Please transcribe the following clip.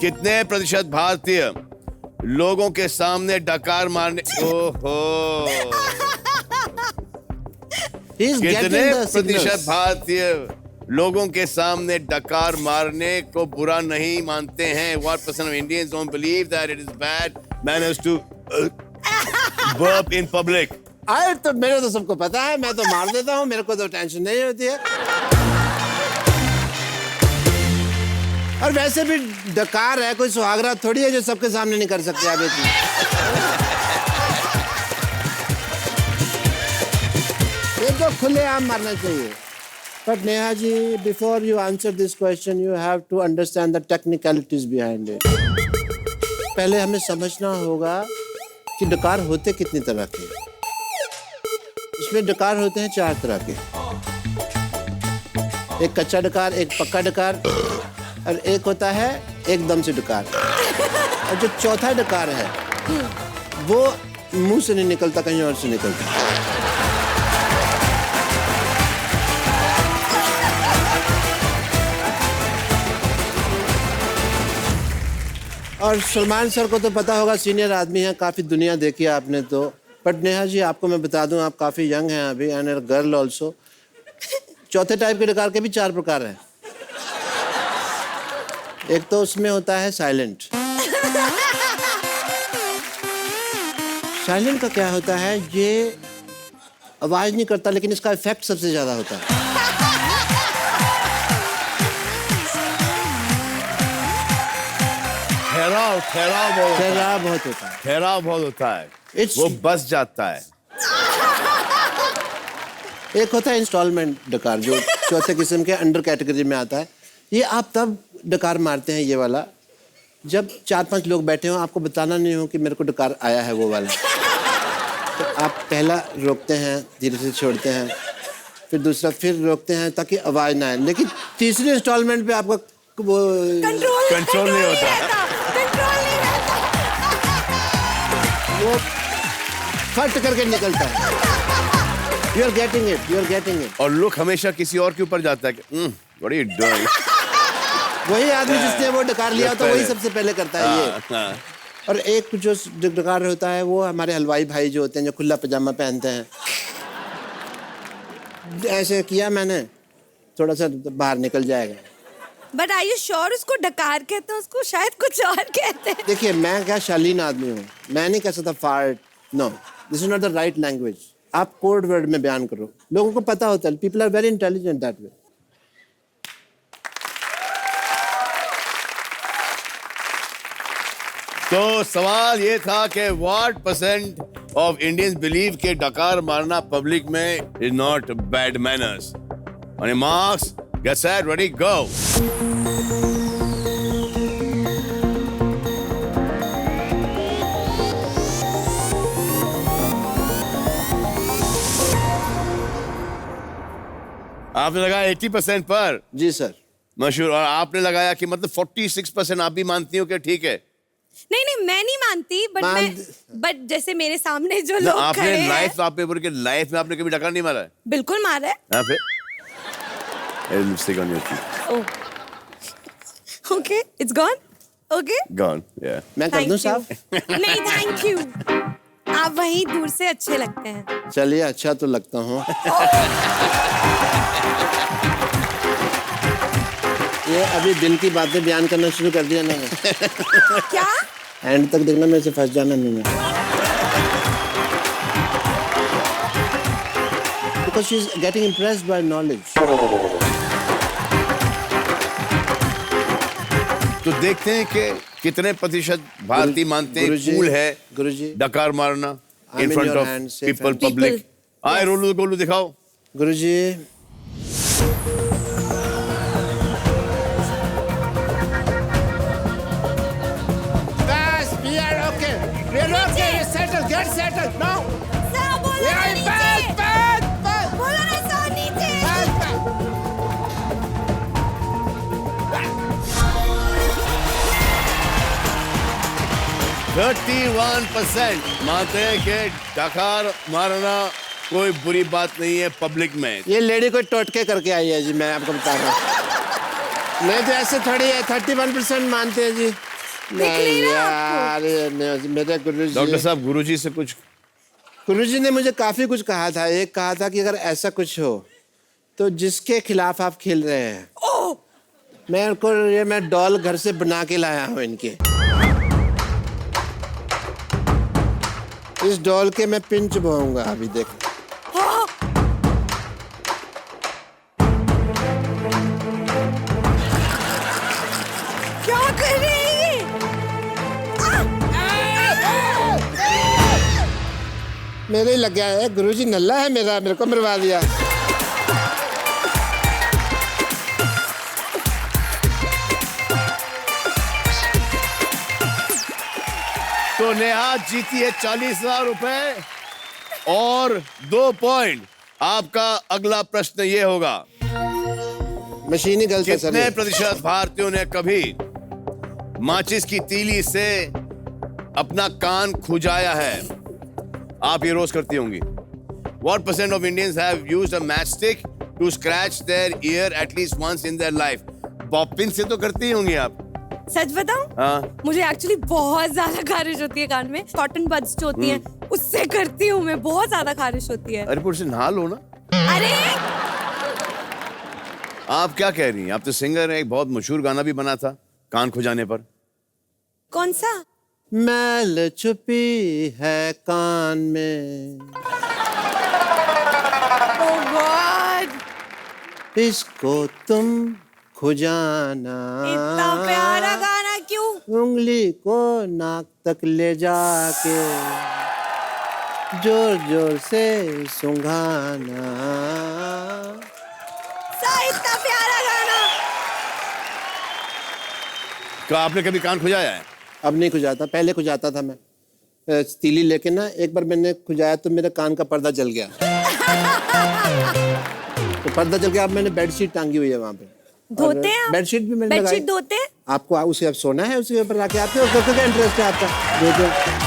कितने प्रतिशत भारतीय लोगों के सामने डकार मारने कितने प्रतिशत भारतीय लोगों के सामने डकार मारने को बुरा नहीं मानते हैं? What percent of Indians don't believe that it is bad manners to burp in public? तो मेरे तो सबको पता है, मैं तो मार देता हूँ, मेरे को तो टेंशन नहीं होती है। और वैसे भी डकार है, कोई सुहागरात थोड़ी है जो सबके सामने नहीं कर सकते आप इतनी। ये तो खुलेआम मारना चाहिए। But Neha ji, before you answer this question, you have to understand the technicalities behind it. पहले हमें समझना होगा कि डकार होते कितनी तरह के। इसमें डकार होते हैं 4 तरह के। एक कच्चा डकार, एक पक्का डकार, और एक होता है एकदम से डकार। और जो चौथा डकार है वो मुंह से नहीं निकलता, कहीं और से निकलता। और सलमान सर को तो पता होगा, सीनियर आदमी हैं, काफ़ी दुनिया देखी है आपने तो। बट नेहा जी, आपको मैं बता दूं, आप काफ़ी यंग हैं अभी, एंड गर्ल ऑल्सो। चौथे टाइप के डकार के भी 4 प्रकार हैं। एक तो उसमें होता है साइलेंट। साइलेंट का क्या होता है, ये आवाज़ नहीं करता लेकिन इसका इफेक्ट सबसे ज़्यादा होता है। ठहराव बहुत होता है। ठहराव बहुत होता है। वो बस जाता है। एक होता है इंस्टॉलमेंट डकार, जो चौथे किस्म के अंडर कैटेगरी में आता है। ये आप तब डकार मारते हैं, ये वाला, जब 4-5 लोग बैठे हों, आपको बताना नहीं हो कि मेरे को डकार आया है वो वाला। तो आप पहला रोकते हैं, धीरे से छोड़ते हैं, फिर दूसरा फिर रोकते हैं ताकि आवाज़ ना आए। लेकिन तीसरे इंस्टॉलमेंट पे आपका वो कंट्रोल नहीं होता। वो फट करके निकलता है। You are getting it. और लुक हमेशा किसी और के ऊपर जाता है कि what are you doing? वही आदमी जिसने वो डकार लिया होता है वही सबसे पहले करता है ये। और एक जो डकार होता है वो हमारे हलवाई भाई जो होते हैं, जो खुला पजामा पहनते हैं। ऐसे किया मैंने, थोड़ा सा बाहर निकल जाएगा। बट आर यू श्योर उसको डकार कहते हैं? उसको शायद कुछ और कहते हैं। देखिए, मैं क्या शालीन आदमी हूँ, मैं नहीं कह सकता fart. No, this is not the right language. आप कोड वर्ड में बयान करो, लोगों को पता होता है। People are very intelligent that way. तो सवाल ये था कि what percent of Indians believe कि डकार मारना पब्लिक में is not bad manners? On your marks, get set, ready, go. आपने लगाया 80% पर। जी सर। मशहूर। और आपने लगाया कि मतलब 46% आप भी मानती हो कि ठीक है? नहीं, मैं नहीं मानती, बट जैसे मेरे सामने जो लोग खड़े हैं। लाइफ में आपने कभी डकार नहीं मारा है? बिल्कुल मारा है। हाँ, फिर lipstick on your cheek. Okay, it's gone. Okay, gone. या मैं कर दूं साहब? नहीं, थैंक यू। आप वहीं दूर से अच्छे लगते हैं। चलिए, अच्छा तो लगता हूँ। ये अभी दिल की बातें बयान करना शुरू कर दिया ना। क्या? एंड तक देखना, मेरे से फंस जाना नहीं है। Because she is getting impressed by knowledge. तो देखते हैं कि कितने प्रतिशत भारतीय मानते हैं कूल है गुरुजी डकार मारना in front of people, public. आए रोलू गोलू दिखाओ। गुरुजी, get settled now. सर, बोलो ना नीचे। बोलो ना सर, नीचे। 31% मानते हैं कि डकार मारना कोई बुरी बात नहीं है पब्लिक में। ये लेडी कोई टोटके करके आई है जी, मैं आपको बता रहा हूँ। मैं तो ऐसे थोड़ी है। 31% मानते हैं जी। नहीं रहा आपको? यार मेरे डॉक्टर साहब गुरुजी से कुछ गुरुजी ने मुझे काफी कुछ कहा था। एक कहा था कि अगर ऐसा कुछ हो तो जिसके खिलाफ आप खेल रहे हैं, ओह मैं डॉल घर से बना के लाया हूँ इनके। इस डॉल के मैं पिन चुभाऊंगा अभी, देख। हाँ। क्या कर रहे हैं ये? मेरे ही लग गया है। गुरुजी नल्ला है मेरा, मेरे को मरवा दिया। तो नेहा जीती है 40,000 रुपए और 2 पॉइंट। आपका अगला प्रश्न ये होगा, मशीनी गलत है सर। कितने प्रतिशत भारतीयों ने कभी माचिस की तीली से अपना कान खुजाया है? आप ये रोज करती होंगी। What % of Indians have used a matchstick to scratch their ear at least once in their life? Poppin से तो करती होंगी आप। सच बताऊं? हाँ। मुझे एक्चुअली बहुत ज्यादा खारिश होती है कान में। कॉटन बड्स जो होती हैं उससे करती हूँ मैं। बहुत ज्यादा खारिश होती है। अरे पुरुष नहा लो ना। अरे आप क्या कह रही हैं? आप तो सिंगर हैं। एक बहुत मशहूर गाना भी बना था कान खुजाने पर। कौन सा? मैल छुपी है कान में, ओह गॉड, इसको तुम खुजाना। इतना प्यारा गाना क्यों? उंगली को नाक तक ले जाके जोर जोर से सुंघाना। इतना प्यारा गाना। क्या आपने कभी कान खुजाया है? अब नहीं खुजाता, पहले खुजाता था मैं। तीली लेके ना एक बार मैंने खुजाया तो मेरे कान का पर्दा जल गया। तो पर्दा जल गया, अब मैंने बेडशीट टांगी हुई है वहां पे। धोते हैं आप? बेडशीट भी मैंने लगाई। बेडशीट धोते हैं? आपको उसे अब सोना है उसके ऊपर आके, आपको क्या इंटरेस्ट है आपका? धोते